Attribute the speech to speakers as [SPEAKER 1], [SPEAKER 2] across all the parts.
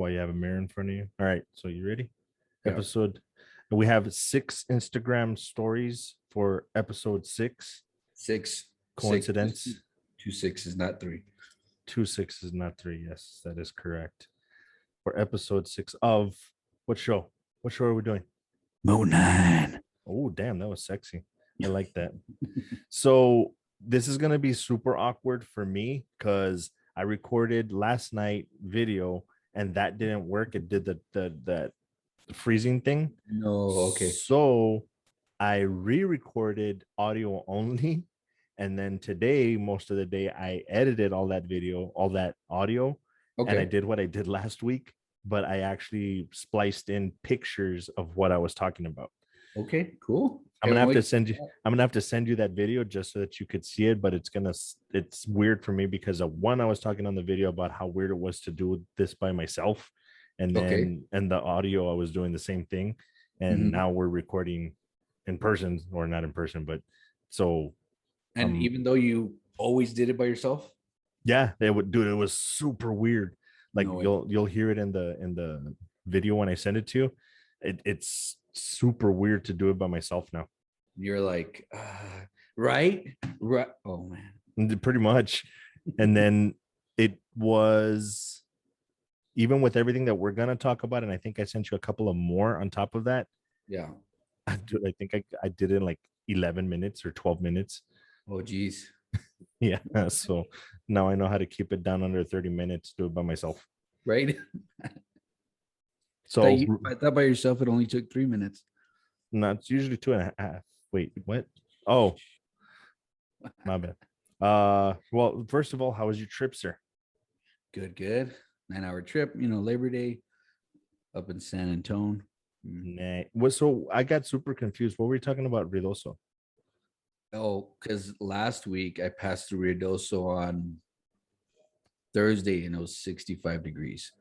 [SPEAKER 1] While you have a mirror in front of you. All right. So you ready?
[SPEAKER 2] Yeah.
[SPEAKER 1] Episode. We have 6 Instagram stories for episode 6.
[SPEAKER 2] Six.
[SPEAKER 1] Coincidence?
[SPEAKER 2] 2 6 is not 3.
[SPEAKER 1] 2 6 is not 3. Yes, that is correct. For episode 6 of what show? What show are we doing?
[SPEAKER 2] MOAT9.
[SPEAKER 1] Oh, damn, that was sexy. I like that. So this is gonna be super awkward for me because I recorded last night video and that didn't work. It did the freezing thing.
[SPEAKER 2] No, okay.
[SPEAKER 1] So I re-recorded audio only. And then today, most of the day, I edited all that video, all that audio. And I
[SPEAKER 2] Okay.
[SPEAKER 1] did what I did last week, but I actually spliced in pictures of what I was talking about.
[SPEAKER 2] Okay, cool.
[SPEAKER 1] I'm gonna have to send you that video just so that you could see it, but it's weird for me because one, I was talking on the video about how weird it was to do this by myself, and then and the audio I was doing the same thing, and now we're recording in person, or not in person, but so
[SPEAKER 2] And even though you always did it by yourself?
[SPEAKER 1] Yeah, they would do it. It was super weird. Like
[SPEAKER 2] No
[SPEAKER 1] you'll hear it in the video when I send it to you. It's super weird to do it by myself now.
[SPEAKER 2] You're like, right? Oh man.
[SPEAKER 1] Pretty much. And then it was, even with everything that we're gonna talk about, and I think I sent you a couple of more on top of that.
[SPEAKER 2] Yeah.
[SPEAKER 1] I think I did it in like 11 minutes or 12 minutes.
[SPEAKER 2] Oh geez.
[SPEAKER 1] Yeah. So now I know how to keep it down under 30 minutes, do it by myself.
[SPEAKER 2] Right.
[SPEAKER 1] So
[SPEAKER 2] I thought by yourself it only took 3 minutes.
[SPEAKER 1] No, it's usually 2.5. Wait, what? Oh, my bad. Well, first of all, how was your trip, sir?
[SPEAKER 2] Good. 9-hour trip, Labor Day up in San Antonio.
[SPEAKER 1] Nah. So I got super confused. What were you talking about, Ridoso?
[SPEAKER 2] Oh, because last week I passed through Ruidoso on Thursday and it was 65 degrees.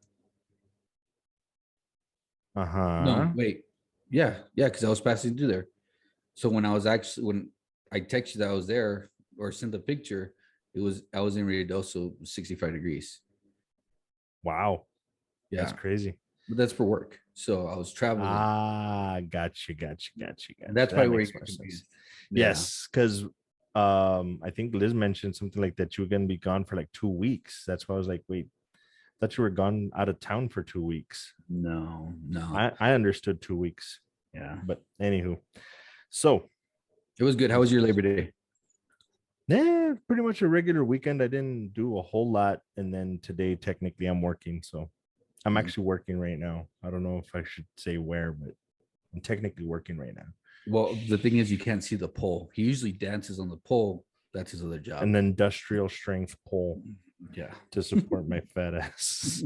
[SPEAKER 2] No, wait. Yeah, because I was passing through there. So when I texted that I was there or sent the picture, I was in Ruidoso, 65 degrees.
[SPEAKER 1] Wow.
[SPEAKER 2] Yeah.
[SPEAKER 1] That's crazy.
[SPEAKER 2] But that's for work. So I was traveling.
[SPEAKER 1] Got you.
[SPEAKER 2] That's probably where you get confused.
[SPEAKER 1] Yes, because I think Liz mentioned something like that you were gonna be gone for like 2 weeks. That's why I was like, wait, I thought you were gone out of town for 2 weeks.
[SPEAKER 2] No.
[SPEAKER 1] I understood 2 weeks.
[SPEAKER 2] Yeah.
[SPEAKER 1] But anywho, so
[SPEAKER 2] it was good. How was your Labor Day?
[SPEAKER 1] Pretty much a regular weekend. I didn't do a whole lot. And then today, technically, I'm working. So I'm actually working right now. I don't know if I should say where, but I'm technically working right now.
[SPEAKER 2] Well, the thing is, you can't see the pole. He usually dances on the pole. That's his other job.
[SPEAKER 1] An industrial strength pole.
[SPEAKER 2] Yeah.
[SPEAKER 1] To support my fat ass.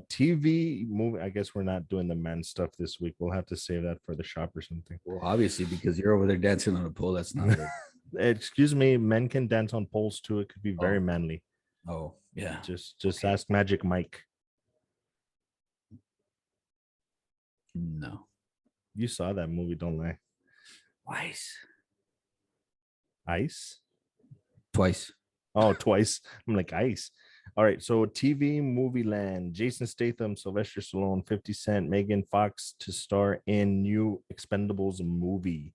[SPEAKER 1] TV movie. I guess we're not doing the man stuff this week. We'll have to save that for the shop or something.
[SPEAKER 2] Well, obviously, because you're over there dancing on a pole. That's not it.
[SPEAKER 1] Excuse me, men can dance on poles too. It could be very manly.
[SPEAKER 2] Oh, yeah.
[SPEAKER 1] Just ask Magic Mike.
[SPEAKER 2] No.
[SPEAKER 1] You saw that movie, don't lie. Ice?
[SPEAKER 2] Twice.
[SPEAKER 1] Oh, twice. I'm like, ice. All right. So TV movie land. Jason Statham, Sylvester Stallone, 50 Cent, Megan Fox to star in new Expendables movie.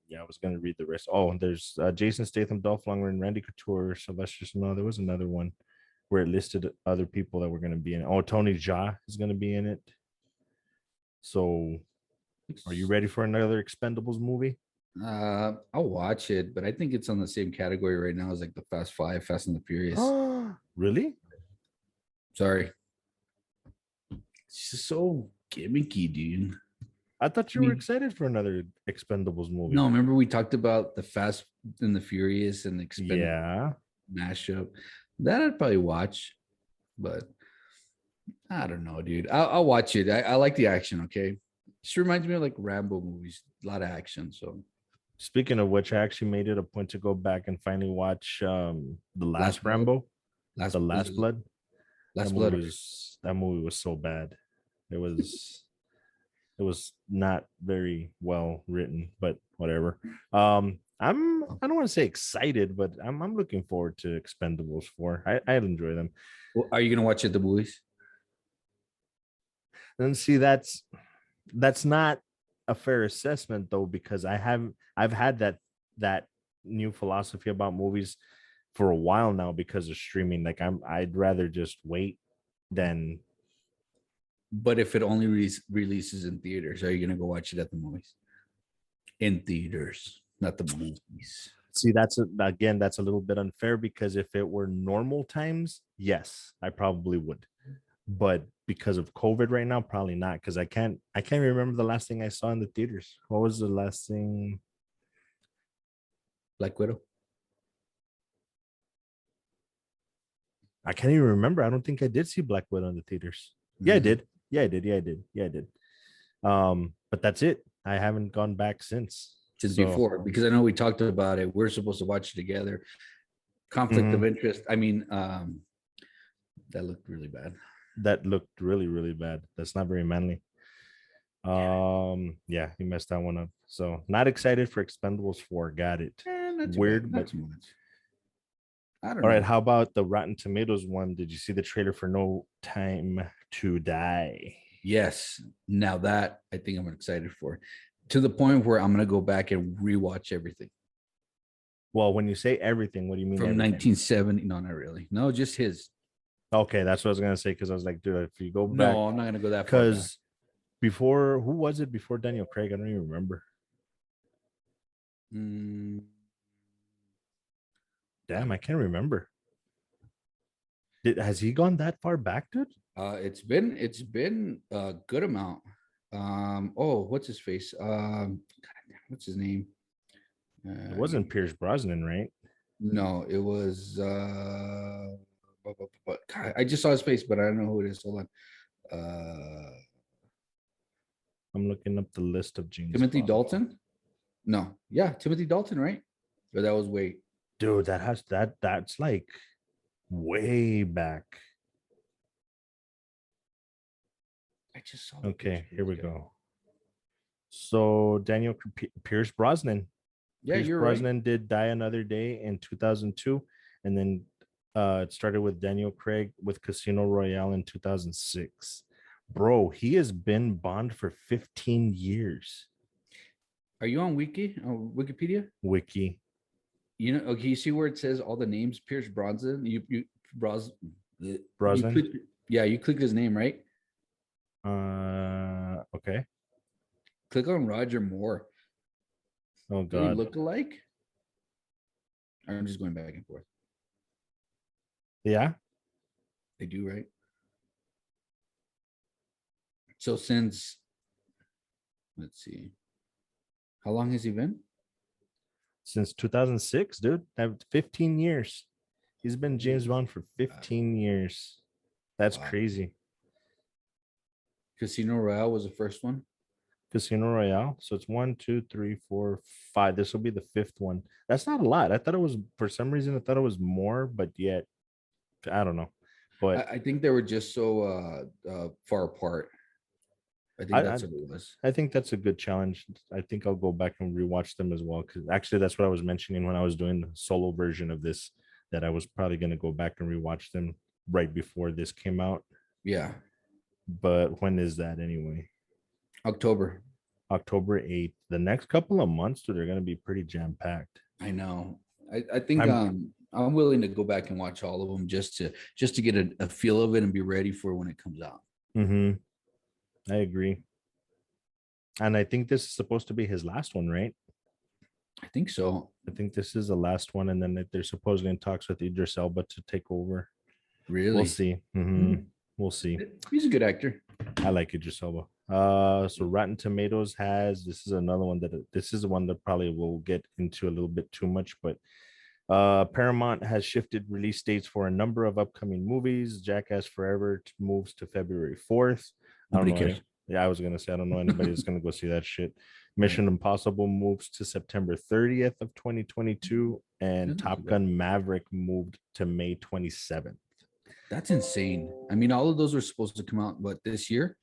[SPEAKER 1] Yeah, I was gonna read the rest. Oh, there's Jason Statham, Dolph Lundgren, Randy Couture, Sylvester Stallone. There was another one where it listed other people that were gonna be in it. Oh, Tony Jaa is gonna be in it. So, are you ready for another Expendables movie?
[SPEAKER 2] I'll watch it, but I think it's on the same category right now as like the Fast Five, Fast and the Furious.
[SPEAKER 1] Really?
[SPEAKER 2] Sorry. It's just so gimmicky, dude.
[SPEAKER 1] I thought you were excited for another Expendables movie.
[SPEAKER 2] No, remember we talked about the Fast and the Furious and the
[SPEAKER 1] Expendables
[SPEAKER 2] mashup. That I'd probably watch, but I don't know, dude. I'll watch it. I like the action. Okay, just reminds me of like Rambo movies. A lot of action. So,
[SPEAKER 1] speaking of which, I actually made it a point to go back and finally watch the last Rambo, Last Blood. That movie was so bad. It was not very well written, but whatever. I don't want to say excited, but I'm looking forward to Expendables 4. I'd enjoy them.
[SPEAKER 2] Well, are you gonna watch it at the movies?
[SPEAKER 1] And see, that's not a fair assessment though, because I've had that new philosophy about movies for a while now because of streaming. Like I'd rather just wait than.
[SPEAKER 2] But if it only releases in theaters, are you gonna go watch it at the movies? In theaters, not the movies.
[SPEAKER 1] See, again, that's a little bit unfair because if it were normal times, yes, I probably would. But because of COVID right now, probably not. Because I can't remember the last thing I saw in the theaters. What was the last thing?
[SPEAKER 2] Black Widow.
[SPEAKER 1] I can't even remember. I don't think I did see Black Widow in the theaters. Yeah, I did. Yeah, I did. Yeah, I did. Yeah, I did. But that's it. I haven't gone back since.
[SPEAKER 2] Since before, because I know we talked about it. We're supposed to watch it together. Conflict of interest. I mean, that looked really bad.
[SPEAKER 1] That looked really, really bad. That's not very manly. Yeah, he messed that one up. So not excited for Expendables 4. Got it. Weird,
[SPEAKER 2] bad. Not too much. I don't
[SPEAKER 1] all
[SPEAKER 2] know.
[SPEAKER 1] right, how about the Rotten Tomatoes one? Did you see the trailer for No Time to Die?
[SPEAKER 2] Yes. Now that I think I'm excited for, to the point where I'm gonna go back and rewatch everything.
[SPEAKER 1] Well, when you say everything, what do you mean?
[SPEAKER 2] From
[SPEAKER 1] everything?
[SPEAKER 2] 1970? No, not really. No, just his.
[SPEAKER 1] Okay, that's what I was gonna say because I was like, dude, if you go back,
[SPEAKER 2] No, I'm not gonna go that far.
[SPEAKER 1] Because before, who was it before Daniel Craig? I don't even remember. Damn, I can't remember. Has he gone that far back, dude?
[SPEAKER 2] It's been a good amount. Oh, what's his face? What's his name?
[SPEAKER 1] It wasn't Pierce Brosnan, right?
[SPEAKER 2] No, it was God, I just saw his face, but I don't know who it is. Hold on.
[SPEAKER 1] I'm looking up the list of James
[SPEAKER 2] Timothy
[SPEAKER 1] Bond.
[SPEAKER 2] Dalton? No, yeah, Timothy Dalton, right? Or that was way.
[SPEAKER 1] Dude, that's like way back.
[SPEAKER 2] I just saw.
[SPEAKER 1] Okay, here we go. So Daniel Pierce Brosnan.
[SPEAKER 2] Yeah,
[SPEAKER 1] Pierce
[SPEAKER 2] you're
[SPEAKER 1] Brosnan
[SPEAKER 2] right.
[SPEAKER 1] did Die Another Day in 2002, and then it started with Daniel Craig with Casino Royale in 2006. Bro, he has been Bond for 15 years.
[SPEAKER 2] Are you on Wikipedia?
[SPEAKER 1] Wiki.
[SPEAKER 2] You know, okay, you see where it says all the names, Pierce Brosnan.
[SPEAKER 1] Brosnan.
[SPEAKER 2] You click his name, right?
[SPEAKER 1] Okay.
[SPEAKER 2] Click on Roger Moore.
[SPEAKER 1] Oh
[SPEAKER 2] Do they
[SPEAKER 1] God.
[SPEAKER 2] look alike? I'm just going back and forth.
[SPEAKER 1] Yeah.
[SPEAKER 2] They do, right? So since, let's see, how long has he been?
[SPEAKER 1] Since 2006, dude. 15 years. He's been James Bond for 15 years. That's crazy.
[SPEAKER 2] Casino Royale was the first one.
[SPEAKER 1] Casino Royale. So it's 1, 2, 3, 4, 5. This will be the fifth one. That's not a lot. I thought it was, for some reason, I thought it was more, but yet, I don't know. But
[SPEAKER 2] I think they were just so far apart. I think that's what it was.
[SPEAKER 1] I think that's a good challenge. I think I'll go back and rewatch them as well. Because actually, that's what I was mentioning when I was doing the solo version of this, that I was probably going to go back and rewatch them right before this came out.
[SPEAKER 2] Yeah.
[SPEAKER 1] But when is that anyway?
[SPEAKER 2] October
[SPEAKER 1] 8th. The next couple of months, dude, they're going to be pretty jam packed.
[SPEAKER 2] I know. I think I'm willing to go back and watch all of them just to get a feel of it and be ready for when it comes out.
[SPEAKER 1] I agree. And I think this is supposed to be his last one, right?
[SPEAKER 2] I think so.
[SPEAKER 1] I think this is the last one, and then they're supposedly in talks with Idris Elba to take over.
[SPEAKER 2] Really?
[SPEAKER 1] We'll see. We'll see.
[SPEAKER 2] He's a good actor.
[SPEAKER 1] I like Idris Elba. So Rotten Tomatoes this is another one this is the one that probably we'll get into a little bit too much, but Paramount has shifted release dates for a number of upcoming movies. Jackass Forever moves to February 4th.
[SPEAKER 2] Nobody cares.
[SPEAKER 1] Yeah, I was gonna say I don't know anybody that's gonna go see that shit. Mission Impossible moves to September 30th of 2022, and Top Gun Maverick moved to May 27th.
[SPEAKER 2] That's insane. I mean, all of those were supposed to come out, but this year?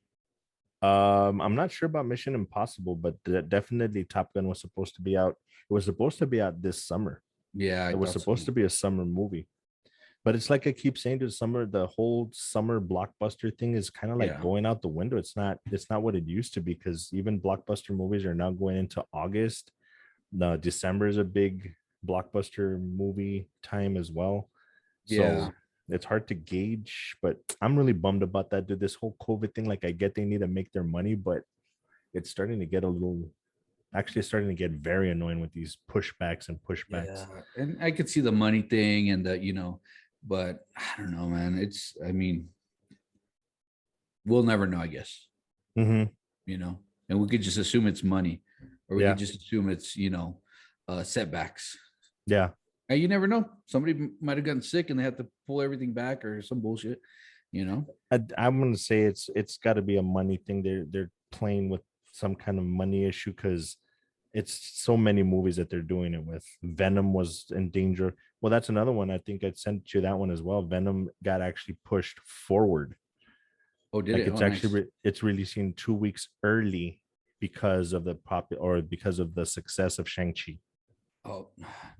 [SPEAKER 1] I'm not sure about Mission Impossible, but definitely Top Gun was supposed to be out It was supposed to be out this summer.
[SPEAKER 2] Yeah, I
[SPEAKER 1] It was
[SPEAKER 2] thought so.
[SPEAKER 1] supposed to be a summer movie. But it's like I keep saying to summer, the whole summer blockbuster thing is kind of like
[SPEAKER 2] Yeah.
[SPEAKER 1] going out the window. It's not what it used to be, because even blockbuster movies are now going into August. No, December is a big blockbuster movie time as well.
[SPEAKER 2] Yeah.
[SPEAKER 1] So it's hard to gauge, but I'm really bummed about that, dude. This whole COVID thing, like I get they need to make their money, but it's starting to get a little actually starting to get very annoying with these pushbacks and pushbacks.
[SPEAKER 2] Yeah. And I could see the money thing and the, but I don't know, man. I mean, we'll never know, I guess,
[SPEAKER 1] Mm-hmm.
[SPEAKER 2] and we could just assume it's money, or we could
[SPEAKER 1] Yeah.
[SPEAKER 2] just assume it's, setbacks.
[SPEAKER 1] Yeah.
[SPEAKER 2] And you never know. Somebody might have gotten sick and they have to pull everything back or some bullshit,
[SPEAKER 1] I'm gonna say it's got to be a money thing. They're playing with some kind of money issue, because it's so many movies that they're doing it with. Venom was in danger. Well, that's another one. I think I sent you that one as well. Venom got actually pushed forward.
[SPEAKER 2] Oh, did
[SPEAKER 1] Like
[SPEAKER 2] it?
[SPEAKER 1] it's
[SPEAKER 2] Oh,
[SPEAKER 1] actually
[SPEAKER 2] nice.
[SPEAKER 1] it's releasing 2 weeks early because of the because of the success of Shang-Chi.
[SPEAKER 2] Oh,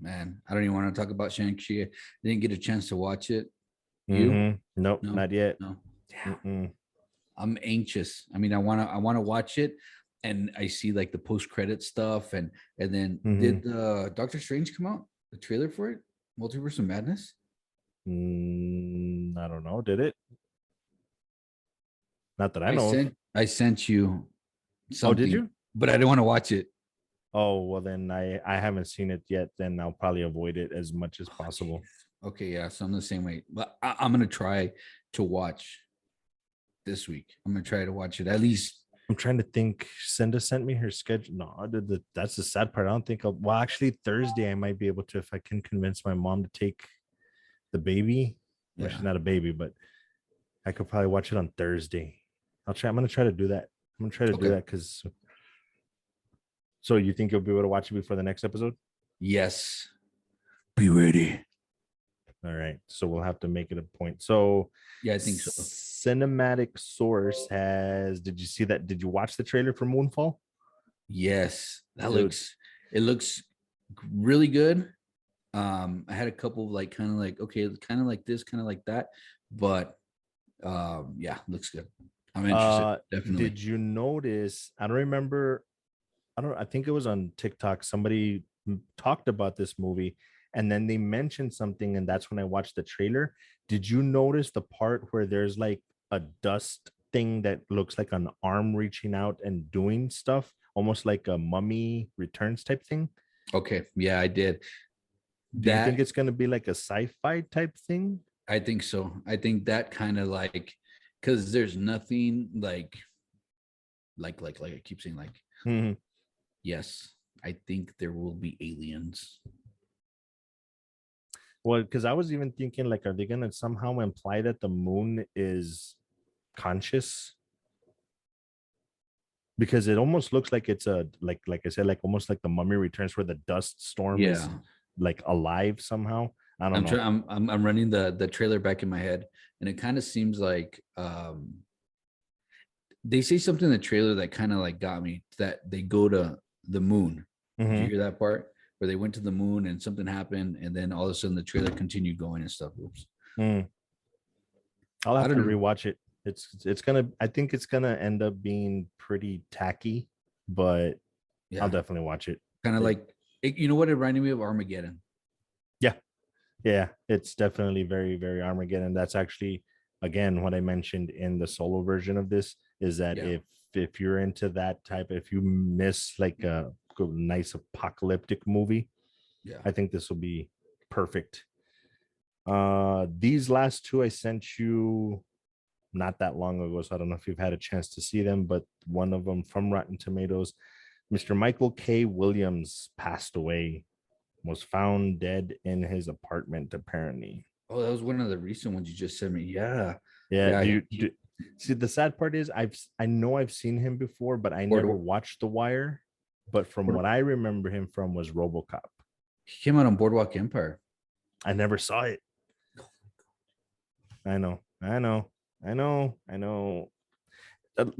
[SPEAKER 2] man. I don't even want to talk about Shang-Chi. I didn't get a chance to watch it. You?
[SPEAKER 1] Mm-hmm. Nope,
[SPEAKER 2] No,
[SPEAKER 1] not yet.
[SPEAKER 2] no. Damn.
[SPEAKER 1] Mm-mm.
[SPEAKER 2] I'm anxious. I mean, I want to watch it, and I see like the post-credit stuff, and then
[SPEAKER 1] Mm-hmm.
[SPEAKER 2] did Doctor Strange come out? The trailer for it? Multiverse of Madness?
[SPEAKER 1] I don't know. Did it? Not that I
[SPEAKER 2] I
[SPEAKER 1] know of.
[SPEAKER 2] sent I sent you
[SPEAKER 1] Oh, did
[SPEAKER 2] something,
[SPEAKER 1] you?
[SPEAKER 2] but I don't want to watch it.
[SPEAKER 1] Oh, well then I haven't seen it yet. Then I'll probably avoid it as much as
[SPEAKER 2] Oh,
[SPEAKER 1] possible.
[SPEAKER 2] jeez. Okay, yeah. So I'm the same way. But I'm gonna try to watch this week. I'm gonna try to watch it at least.
[SPEAKER 1] I'm trying to think. Cinda sent me her schedule. No, that's the sad part. I don't think well, actually Thursday I might be able to, if I can convince my mom to take the baby. Well, she's
[SPEAKER 2] Yeah.
[SPEAKER 1] not a baby, but I could probably watch it on Thursday. I'm gonna try to do that. I'm gonna try to do
[SPEAKER 2] Okay.
[SPEAKER 1] that because so you think you'll be able to watch it before the next episode?
[SPEAKER 2] Yes. Be ready.
[SPEAKER 1] All right. So we'll have to make it a point. So
[SPEAKER 2] Yeah, I think so.
[SPEAKER 1] cinematic source has did you see that? Did you watch the trailer for Moonfall?
[SPEAKER 2] Yes,
[SPEAKER 1] Dude.
[SPEAKER 2] it looks really good. I had a couple of like kind of like, okay, kind of like this, kind of like that, but yeah, looks good. I'm interested,
[SPEAKER 1] Did
[SPEAKER 2] definitely.
[SPEAKER 1] you notice? I don't remember. I think it was on TikTok. Somebody talked about this movie and then they mentioned something, and that's when I watched the trailer. Did you notice the part where there's like a dust thing that looks like an arm reaching out and doing stuff, almost like a Mummy Returns type thing?
[SPEAKER 2] Okay, yeah, I did
[SPEAKER 1] Do you think
[SPEAKER 2] that.
[SPEAKER 1] it's going to be like a sci-fi type thing?
[SPEAKER 2] I think so. I think that kind of like, because there's nothing like I keep saying like,
[SPEAKER 1] Mhm.
[SPEAKER 2] yes, I think there will be aliens.
[SPEAKER 1] Well, because I was even thinking, like, are they going to somehow imply that the moon is conscious? Because it almost looks like it's a like I said, like almost like the Mummy Returns, where the dust storm is
[SPEAKER 2] Yeah,
[SPEAKER 1] like alive somehow. I don't
[SPEAKER 2] I'm
[SPEAKER 1] know.
[SPEAKER 2] trying. I'm running the trailer back in my head, and it kind of seems like they say something in the trailer that kind of like got me, that they go to the moon. Did you
[SPEAKER 1] Mm-hmm.
[SPEAKER 2] hear that part where they went to the moon and something happened, and then all of a sudden the trailer continued going and stuff? Oops.
[SPEAKER 1] Mm. I'll
[SPEAKER 2] I
[SPEAKER 1] have to
[SPEAKER 2] don't know.
[SPEAKER 1] rewatch it. It's gonna. I think it's gonna end up being pretty tacky, but I'll
[SPEAKER 2] Yeah,
[SPEAKER 1] definitely watch it.
[SPEAKER 2] kind of
[SPEAKER 1] It
[SPEAKER 2] like it, you know what it reminded me of? Armageddon.
[SPEAKER 1] yeah, yeah. It's definitely very very Armageddon. That's actually again what I mentioned in the solo version of this is that
[SPEAKER 2] Yeah,
[SPEAKER 1] if you're into that type, if you miss like a nice apocalyptic movie,
[SPEAKER 2] yeah.
[SPEAKER 1] I think this will be perfect. These last two I sent you not that long ago, so I don't know if you've had a chance to see them, but one of them from Rotten Tomatoes, Mr. Michael K. Williams passed away, was found dead in his apartment, apparently.
[SPEAKER 2] Oh, that was one of the recent ones you just sent me. Yeah,
[SPEAKER 1] Yeah,
[SPEAKER 2] yeah.
[SPEAKER 1] see the sad part is I know I've seen him before, but I never
[SPEAKER 2] Board,
[SPEAKER 1] watched The Wire. But from what I remember him from was RoboCop.
[SPEAKER 2] he came out on Boardwalk Empire
[SPEAKER 1] I never saw it. I know, I know, I know, I know.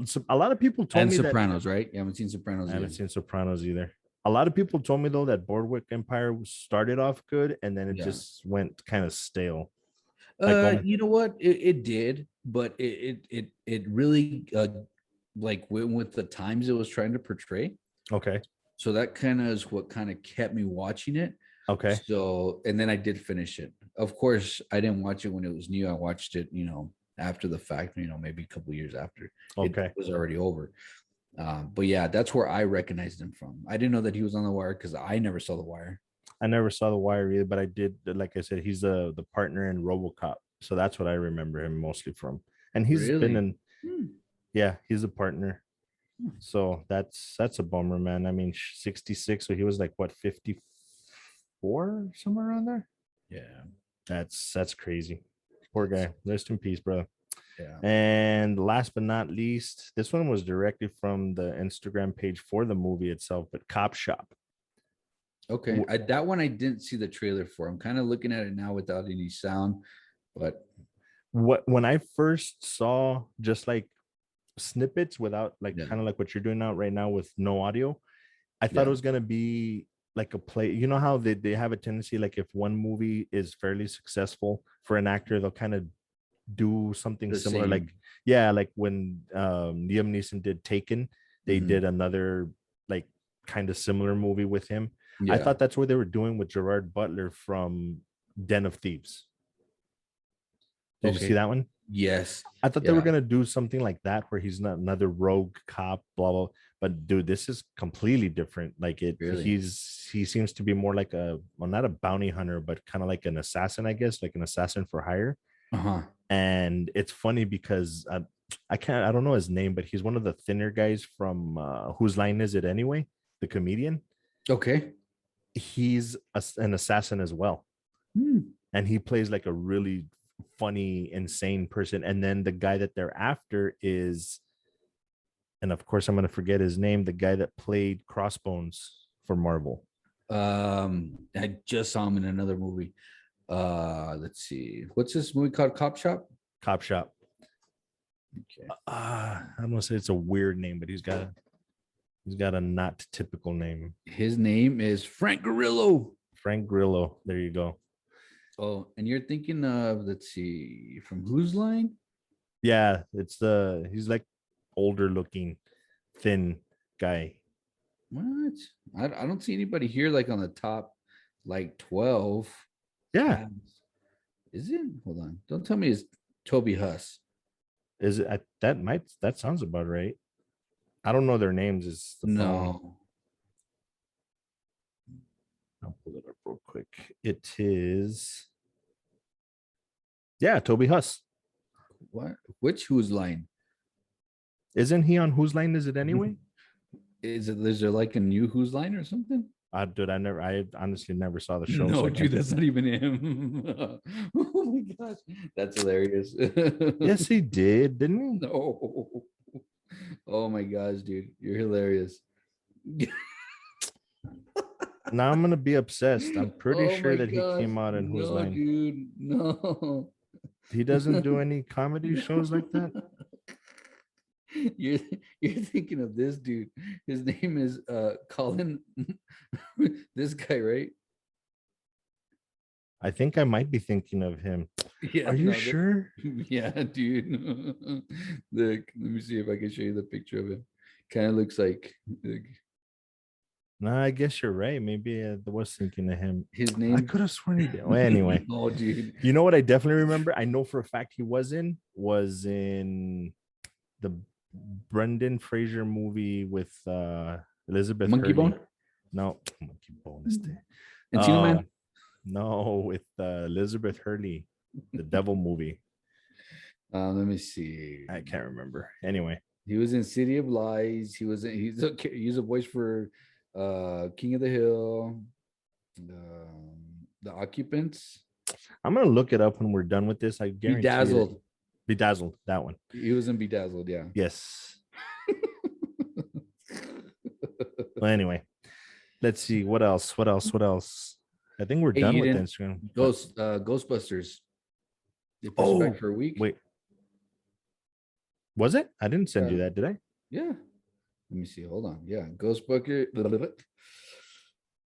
[SPEAKER 1] So a lot of people told
[SPEAKER 2] and
[SPEAKER 1] me that
[SPEAKER 2] Sopranos, right? You haven't seen Sopranos
[SPEAKER 1] I haven't
[SPEAKER 2] either.
[SPEAKER 1] seen Sopranos either. A lot of people told me though that Boardwalk Empire started off good and then it
[SPEAKER 2] Yeah.
[SPEAKER 1] just went kind of stale. Like,
[SPEAKER 2] You know what? It did, but it really like went with the times it was trying to portray.
[SPEAKER 1] okay,
[SPEAKER 2] So that kind of is what kind of kept me watching it.
[SPEAKER 1] okay,
[SPEAKER 2] So, and then I did finish it. Of course, I didn't watch it when it was new. I watched it, after the fact, maybe a couple years after it
[SPEAKER 1] okay.
[SPEAKER 2] was already over. But yeah, that's where I recognized him from. I didn't know that he was on The Wire because I never saw The Wire.
[SPEAKER 1] I never saw The Wire either, but I did. Like I said, he's the partner in RoboCop, so that's what I remember him mostly from. And he's been
[SPEAKER 2] Really?
[SPEAKER 1] in,
[SPEAKER 2] Hmm.
[SPEAKER 1] yeah, he's a partner. So that's a bummer, man. I mean, 66. So he was like what 54 somewhere around there.
[SPEAKER 2] Yeah.
[SPEAKER 1] That's crazy. Poor
[SPEAKER 2] That's,
[SPEAKER 1] guy. Rest in peace, brother.
[SPEAKER 2] yeah.
[SPEAKER 1] And last but not least, this one was directly from the Instagram page for the movie itself, but Cop Shop.
[SPEAKER 2] Okay. That one I didn't see the trailer for. I'm kind of looking at it now without any sound, but
[SPEAKER 1] What when I first saw just like snippets without like
[SPEAKER 2] yeah.
[SPEAKER 1] kind of like what you're doing out right now with no audio, I thought it
[SPEAKER 2] Yeah.
[SPEAKER 1] was gonna be like a play. You know how they have a tendency, like if one movie is fairly successful for an actor, they'll kind of do something
[SPEAKER 2] The
[SPEAKER 1] similar. Like,
[SPEAKER 2] same.
[SPEAKER 1] yeah, like when Liam Neeson did Taken, they
[SPEAKER 2] Mhm.
[SPEAKER 1] did another like kind of similar movie with him. I
[SPEAKER 2] Yeah.
[SPEAKER 1] thought that's what they were doing with Gerard Butler from Den of Thieves. Did you see
[SPEAKER 2] Okay.
[SPEAKER 1] that one?
[SPEAKER 2] Yes.
[SPEAKER 1] I thought they were
[SPEAKER 2] Yeah.
[SPEAKER 1] gonna do something like that where he's not another rogue cop, blah blah. But dude, this is completely different. Like
[SPEAKER 2] Really.
[SPEAKER 1] he seems to be more like a well, not a bounty hunter, but kind of like an assassin, I guess, like an assassin for hire.
[SPEAKER 2] Uh-huh.
[SPEAKER 1] And it's funny because I don't know his name, but he's one of the thinner guys from Whose Line Is It Anyway? The comedian.
[SPEAKER 2] Okay.
[SPEAKER 1] He's an assassin as well,
[SPEAKER 2] Hmm.
[SPEAKER 1] and he plays like a really funny, insane person. And then the guy that they're after is, and of course I'm gonna forget his name, the guy that played Crossbones for Marvel.
[SPEAKER 2] I just saw him in another movie. Let's see. What's this movie called? Cop Shop?
[SPEAKER 1] Cop Shop.
[SPEAKER 2] Okay.
[SPEAKER 1] I'm gonna say it's a weird name, but he's got a not typical name.
[SPEAKER 2] His name is Frank Grillo.
[SPEAKER 1] Frank Grillo. There you go.
[SPEAKER 2] Oh, and you're thinking of, let's see, from Whose Line?
[SPEAKER 1] Yeah, he's like older looking, thin guy.
[SPEAKER 2] What? I don't see anybody here like on the top like 12
[SPEAKER 1] Yeah.
[SPEAKER 2] cats. Is it? Hold on. Don't tell me it's Toby Huss.
[SPEAKER 1] Is it that sounds about right. I don't know their names, is the problem.
[SPEAKER 2] No.
[SPEAKER 1] I'll pull it up real quick. It is, yeah, Toby Huss.
[SPEAKER 2] What? Which Whose Line?
[SPEAKER 1] Isn't he on Whose Line Is It Anyway?
[SPEAKER 2] Is there like a new Whose Line or something?
[SPEAKER 1] Dude, I honestly never saw the show.
[SPEAKER 2] No,
[SPEAKER 1] So
[SPEAKER 2] dude, that's not even him. Oh my gosh, that's hilarious.
[SPEAKER 1] yes, he did, didn't he?
[SPEAKER 2] No. Oh my gosh, dude, you're hilarious.
[SPEAKER 1] Now I'm gonna be obsessed. I'm pretty
[SPEAKER 2] Oh
[SPEAKER 1] sure
[SPEAKER 2] my
[SPEAKER 1] that he
[SPEAKER 2] gosh,
[SPEAKER 1] came out in Whose
[SPEAKER 2] no,
[SPEAKER 1] Line.
[SPEAKER 2] dude, no.
[SPEAKER 1] He doesn't do any comedy shows like that.
[SPEAKER 2] You're you're thinking of this dude. His name is Colin. This guy, right?
[SPEAKER 1] I think I might be thinking of him.
[SPEAKER 2] Yeah,
[SPEAKER 1] Are you
[SPEAKER 2] no,
[SPEAKER 1] sure?
[SPEAKER 2] yeah, dude. Look, let me see if I can show you the picture of him. Kind of looks like
[SPEAKER 1] No, I guess you're right. Maybe I was thinking of him.
[SPEAKER 2] his
[SPEAKER 1] I
[SPEAKER 2] name.
[SPEAKER 1] could have sworn he did. Well, anyway,
[SPEAKER 2] No, dude.
[SPEAKER 1] you know what I definitely remember? I know for a fact he was in the Brendan Fraser movie with Elizabeth
[SPEAKER 2] Monkey
[SPEAKER 1] Hurley.
[SPEAKER 2] Bone.
[SPEAKER 1] No, Monkey Bone is there.
[SPEAKER 2] Encino Man.
[SPEAKER 1] No, with Elizabeth Hurley, the Devil movie.
[SPEAKER 2] Let me see.
[SPEAKER 1] I can't remember. Anyway,
[SPEAKER 2] He was in City of Lies. He's a voice for King of the Hill, the Occupants.
[SPEAKER 1] I'm gonna look it up when we're done with this. I guarantee you.
[SPEAKER 2] Bedazzled.
[SPEAKER 1] Bedazzled, that one.
[SPEAKER 2] He was in Bedazzled, yeah.
[SPEAKER 1] Yes. Well, anyway, let's see what else. What else? I think we're
[SPEAKER 2] Hey,
[SPEAKER 1] done
[SPEAKER 2] you
[SPEAKER 1] with
[SPEAKER 2] didn't
[SPEAKER 1] Instagram.
[SPEAKER 2] Ghostbusters. They pushed it
[SPEAKER 1] Oh,
[SPEAKER 2] back for a week.
[SPEAKER 1] wait. Was it? I didn't send
[SPEAKER 2] Yeah.
[SPEAKER 1] you that, did I?
[SPEAKER 2] Yeah. Let me see. Hold on. Yeah. Ghostbuster.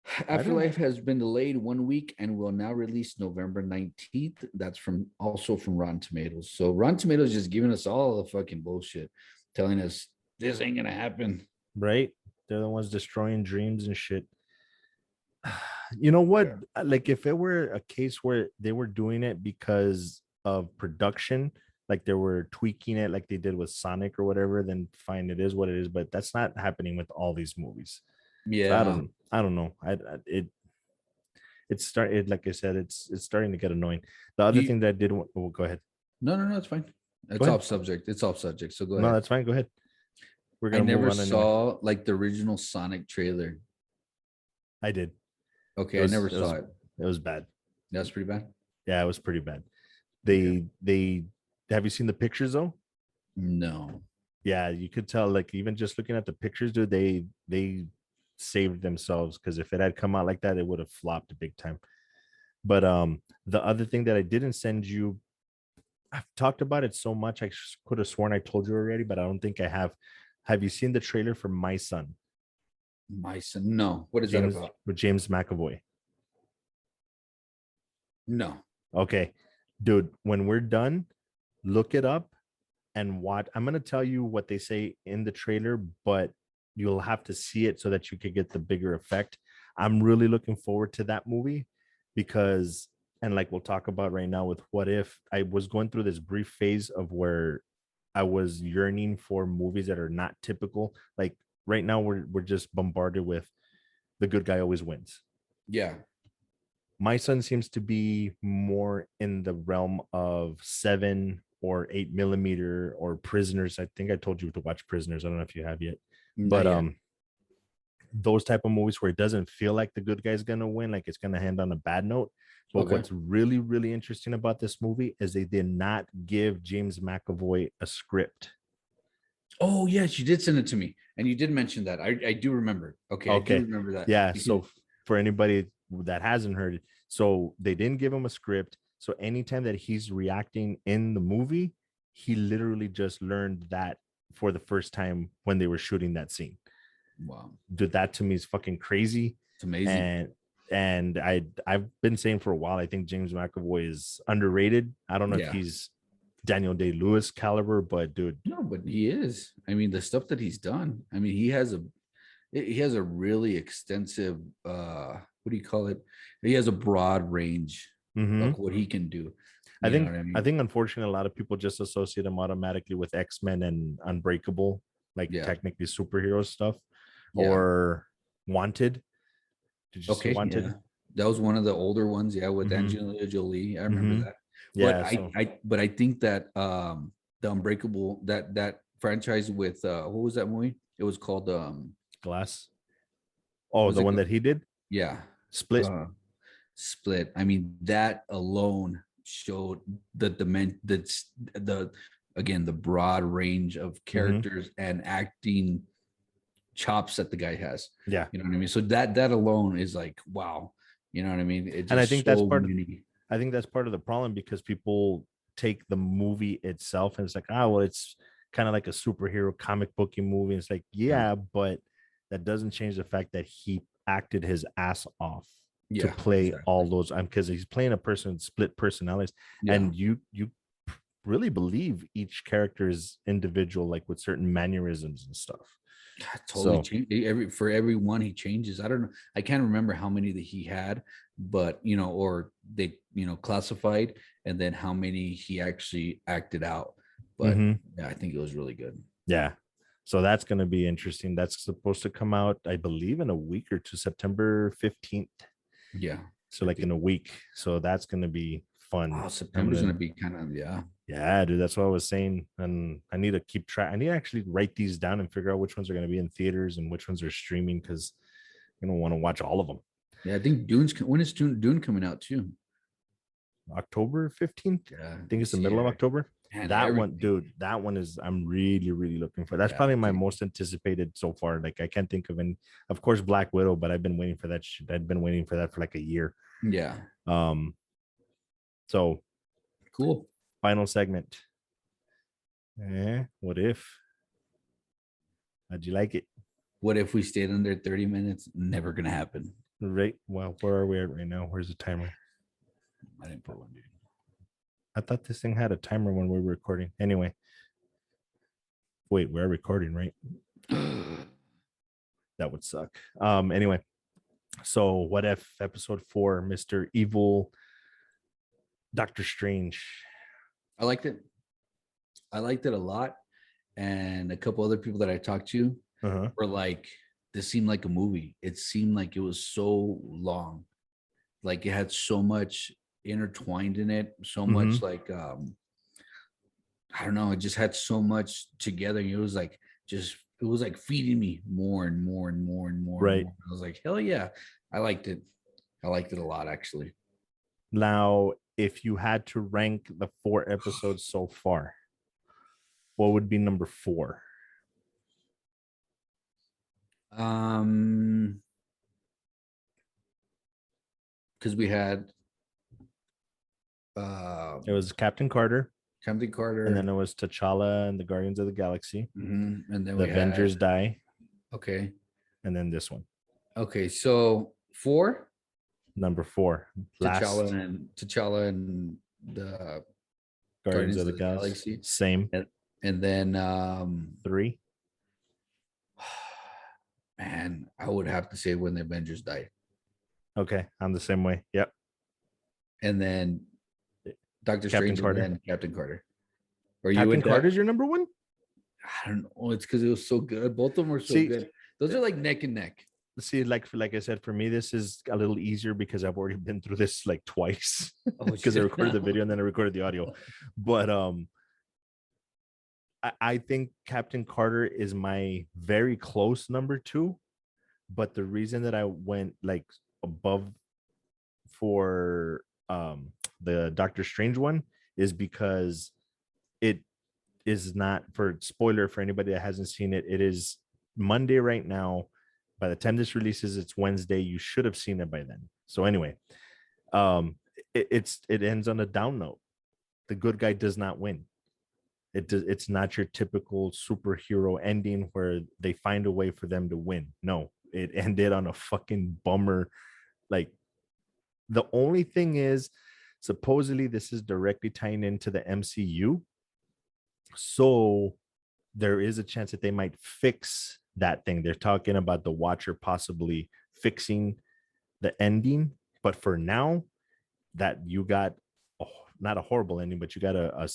[SPEAKER 1] I don't.
[SPEAKER 2] Afterlife has been delayed 1 week and will now release November 19th. That's from Rotten Tomatoes. So Rotten Tomatoes just giving us all the fucking bullshit, telling us this ain't gonna happen.
[SPEAKER 1] Right? They're the ones destroying dreams and shit. You know what?
[SPEAKER 2] Yeah.
[SPEAKER 1] Like, if it were a case where they were doing it because of production, like they were tweaking it like they did with Sonic or whatever, then fine, it is what it is. But that's not happening with all these movies. So
[SPEAKER 2] Yeah.
[SPEAKER 1] I don't know. It's started, like I said, it's starting to get annoying. The other
[SPEAKER 2] You
[SPEAKER 1] thing that I did want, oh, go ahead.
[SPEAKER 2] no, it's fine.
[SPEAKER 1] Go
[SPEAKER 2] It's
[SPEAKER 1] ahead.
[SPEAKER 2] off subject. It's off subject. So go
[SPEAKER 1] No,
[SPEAKER 2] ahead.
[SPEAKER 1] that's fine. Go ahead. We're
[SPEAKER 2] I
[SPEAKER 1] gonna move
[SPEAKER 2] never
[SPEAKER 1] on anyway.
[SPEAKER 2] saw like the original Sonic trailer.
[SPEAKER 1] I did.
[SPEAKER 2] Okay, I never
[SPEAKER 1] It
[SPEAKER 2] saw
[SPEAKER 1] was
[SPEAKER 2] it.
[SPEAKER 1] it was bad.
[SPEAKER 2] That's pretty bad.
[SPEAKER 1] Yeah, it was pretty bad.
[SPEAKER 2] Okay.
[SPEAKER 1] They have you seen the pictures though?
[SPEAKER 2] No.
[SPEAKER 1] Yeah, you could tell, like, even just looking at the pictures, dude, they saved themselves, because if it had come out like that, it would have flopped big time. But the other thing that I didn't send you, I've talked about it so much, I could have sworn I told you already, but I don't think I have. Have you seen the trailer for My Son,
[SPEAKER 2] My son. No. What is that
[SPEAKER 1] James
[SPEAKER 2] about?
[SPEAKER 1] with James McAvoy?
[SPEAKER 2] No.
[SPEAKER 1] Okay, dude, when we're done, look it up and watch. I'm gonna tell you what they say in the trailer, but you'll have to see it so that you could get the bigger effect. I'm really looking forward to that movie because, and like we'll talk about right now with What If, I was going through this brief phase of where I was yearning for movies that are not typical. Like right now, we're just bombarded with the good guy always wins.
[SPEAKER 2] Yeah.
[SPEAKER 1] My Son seems to be more in the realm of 7 or 8 millimeter or Prisoners. I think I told you to watch Prisoners. I don't know if you have yet,
[SPEAKER 2] Not
[SPEAKER 1] but
[SPEAKER 2] yet.
[SPEAKER 1] those type of movies where it doesn't feel like the good guy's gonna win, like it's gonna end on a bad note. But
[SPEAKER 2] Okay.
[SPEAKER 1] what's really, really interesting about this movie is they did not give James McAvoy a script.
[SPEAKER 2] Oh yes, you did send it to me, and you did mention that. I do remember. Okay, I do
[SPEAKER 1] Okay.
[SPEAKER 2] remember that
[SPEAKER 1] Yeah.
[SPEAKER 2] because
[SPEAKER 1] So for anybody that hasn't heard it, so they didn't give him a script. So anytime that he's reacting in the movie, he literally just learned that for the first time when they were shooting that scene.
[SPEAKER 2] wow,
[SPEAKER 1] Dude, that to me is fucking crazy.
[SPEAKER 2] it's amazing.
[SPEAKER 1] And I've been saying for a while, I think James McAvoy is underrated. I don't know if
[SPEAKER 2] Yeah.
[SPEAKER 1] he's Daniel Day-Lewis caliber, but dude,
[SPEAKER 2] No, but he is. I mean, the stuff that he's done. I mean, he has a really extensive what do you call it? He has a broad range of
[SPEAKER 1] mhm.
[SPEAKER 2] what he can do.
[SPEAKER 1] I
[SPEAKER 2] You know
[SPEAKER 1] think
[SPEAKER 2] what I
[SPEAKER 1] I
[SPEAKER 2] mean?
[SPEAKER 1] think unfortunately a lot of people just associate him automatically with X-Men and Unbreakable, like
[SPEAKER 2] Yeah.
[SPEAKER 1] technically superhero stuff,
[SPEAKER 2] Yeah.
[SPEAKER 1] or Wanted. Did you see
[SPEAKER 2] Okay.
[SPEAKER 1] Wanted?
[SPEAKER 2] Yeah. That was one of the older ones. Yeah, with
[SPEAKER 1] Mm-hmm.
[SPEAKER 2] Angelina Jolie. I remember
[SPEAKER 1] Mm-hmm.
[SPEAKER 2] that. But
[SPEAKER 1] Yeah. So
[SPEAKER 2] I think that the Unbreakable that franchise with what was that movie? It was called
[SPEAKER 1] Glass. Oh,
[SPEAKER 2] was
[SPEAKER 1] the
[SPEAKER 2] it
[SPEAKER 1] one
[SPEAKER 2] called?
[SPEAKER 1] that he did,
[SPEAKER 2] Yeah.
[SPEAKER 1] Split.
[SPEAKER 2] Uh Split. I mean, that alone showed the again the broad range of
[SPEAKER 1] Mm-hmm.
[SPEAKER 2] characters and acting chops that the guy has.
[SPEAKER 1] Yeah.
[SPEAKER 2] You know what I mean? So that alone is like wow. You know what I mean? It's
[SPEAKER 1] And
[SPEAKER 2] just so many.
[SPEAKER 1] I think that's part of the problem, because people take the movie itself and it's like, ah, well, it's kind of like a superhero comic booky movie. It's like,
[SPEAKER 2] Yeah.
[SPEAKER 1] yeah, but that doesn't change the fact that he acted his ass off to
[SPEAKER 2] Yeah.
[SPEAKER 1] play all
[SPEAKER 2] Exactly.
[SPEAKER 1] those. Because he's playing a person with split personalities,
[SPEAKER 2] Yeah.
[SPEAKER 1] and you really believe each character is individual, like with certain mannerisms and stuff.
[SPEAKER 2] Totally
[SPEAKER 1] So,
[SPEAKER 2] change every one he changes. I don't know. I can't remember how many that he had, but or they classified, and then how many he actually acted out. But
[SPEAKER 1] mhm,
[SPEAKER 2] yeah, I think it was really good.
[SPEAKER 1] yeah. So that's going to be interesting. That's supposed to come out, I believe, in a week or two, September 15th.
[SPEAKER 2] Yeah,
[SPEAKER 1] So
[SPEAKER 2] I
[SPEAKER 1] like in
[SPEAKER 2] think.
[SPEAKER 1] a week. So that's going to be fun.
[SPEAKER 2] Wow,
[SPEAKER 1] I'm
[SPEAKER 2] September's
[SPEAKER 1] going
[SPEAKER 2] gonna
[SPEAKER 1] to,
[SPEAKER 2] be kind of yeah.
[SPEAKER 1] yeah, dude, that's what I was saying. And I need to keep track. I need to actually write these down and figure out which ones are going to be in theaters and which ones are streaming, because I don't want to watch all of them.
[SPEAKER 2] Yeah, I think when is Dune coming out too?
[SPEAKER 1] October 15th.
[SPEAKER 2] Yeah,
[SPEAKER 1] I think it's the
[SPEAKER 2] this
[SPEAKER 1] middle of
[SPEAKER 2] year.
[SPEAKER 1] October.
[SPEAKER 2] And
[SPEAKER 1] That one,
[SPEAKER 2] everything.
[SPEAKER 1] dude, that one is, I'm really, really looking for. That's
[SPEAKER 2] Yeah,
[SPEAKER 1] probably my most anticipated so far. Like I can't think of any, of course, Black Widow, but I've been waiting for that shit. I've been waiting for that for like a year.
[SPEAKER 2] yeah.
[SPEAKER 1] Um, so
[SPEAKER 2] Cool.
[SPEAKER 1] final segment. What if? How'd you like it?
[SPEAKER 2] What if we stayed under 30 minutes? Never gonna happen.
[SPEAKER 1] Right. Well, where are we at right now? Where's the timer?
[SPEAKER 2] I didn't put one, dude.
[SPEAKER 1] I thought this thing had a timer when we were recording. Anyway, wait, we're recording, right? That would suck. Anyway, so what if episode 4, Mr. Evil Doctor Strange?
[SPEAKER 2] I liked it. I liked it a lot. And a couple other people that I talked to
[SPEAKER 1] Uh-huh.
[SPEAKER 2] were like, this seemed like a movie. It seemed like it was so long. Like it had so much intertwined in it, so much
[SPEAKER 1] Mm-hmm.
[SPEAKER 2] like I don't know, it just had so much together. It was like just it was like feeding me more and more and more and more and
[SPEAKER 1] Right.
[SPEAKER 2] more. I was like, hell yeah. I liked it. I liked it a lot actually.
[SPEAKER 1] Now, if you had to rank the 4 episodes so far, what would be number 4?
[SPEAKER 2] Um because we had
[SPEAKER 1] It was Captain Carter,
[SPEAKER 2] Captain
[SPEAKER 1] and then
[SPEAKER 2] Carter,
[SPEAKER 1] it was T'Challa and the Guardians of the Galaxy.
[SPEAKER 2] and then
[SPEAKER 1] The
[SPEAKER 2] we had
[SPEAKER 1] Avengers die,
[SPEAKER 2] okay.
[SPEAKER 1] and then this one,
[SPEAKER 2] Okay, so 4
[SPEAKER 1] number 4,
[SPEAKER 2] T'Challa
[SPEAKER 1] last
[SPEAKER 2] and T'Challa and the
[SPEAKER 1] Guardians
[SPEAKER 2] Guardians
[SPEAKER 1] of
[SPEAKER 2] of
[SPEAKER 1] the
[SPEAKER 2] the
[SPEAKER 1] Galaxy.
[SPEAKER 2] Galaxy,
[SPEAKER 1] Same.
[SPEAKER 2] and then
[SPEAKER 1] 3.
[SPEAKER 2] man, I would have to say when the Avengers died,
[SPEAKER 1] Okay, I'm the same way. Yep.
[SPEAKER 2] and then Doctor
[SPEAKER 1] Captain
[SPEAKER 2] Strange, and
[SPEAKER 1] Carter.
[SPEAKER 2] then Captain Carter. Are you
[SPEAKER 1] Captain
[SPEAKER 2] with that?
[SPEAKER 1] Carter's your number 1?
[SPEAKER 2] I don't know. It's because it was so good. Both of them were so
[SPEAKER 1] See,
[SPEAKER 2] good. Those are like neck and neck.
[SPEAKER 1] like I said, for me, this is a little easier because I've already been through this like twice
[SPEAKER 2] Oh
[SPEAKER 1] because I
[SPEAKER 2] shit!
[SPEAKER 1] recorded the video and then I recorded the audio. But I think Captain Carter is my very close number 2. But the reason that I went like above for the Doctor Strange one is because it is not, for spoiler for anybody that hasn't seen it, it is Monday right now. By the time this releases, it's Wednesday. You should have seen it by then. So anyway, it ends on a down note. The good guy does not win. It's not your typical superhero ending where they find a way for them to win. No, it ended on a fucking bummer. Like, the only thing is, supposedly this is directly tying into the MCU, so there is a chance that they might fix that thing. They're talking about the Watcher possibly fixing the ending, but for now, that you got not a horrible ending, but you got a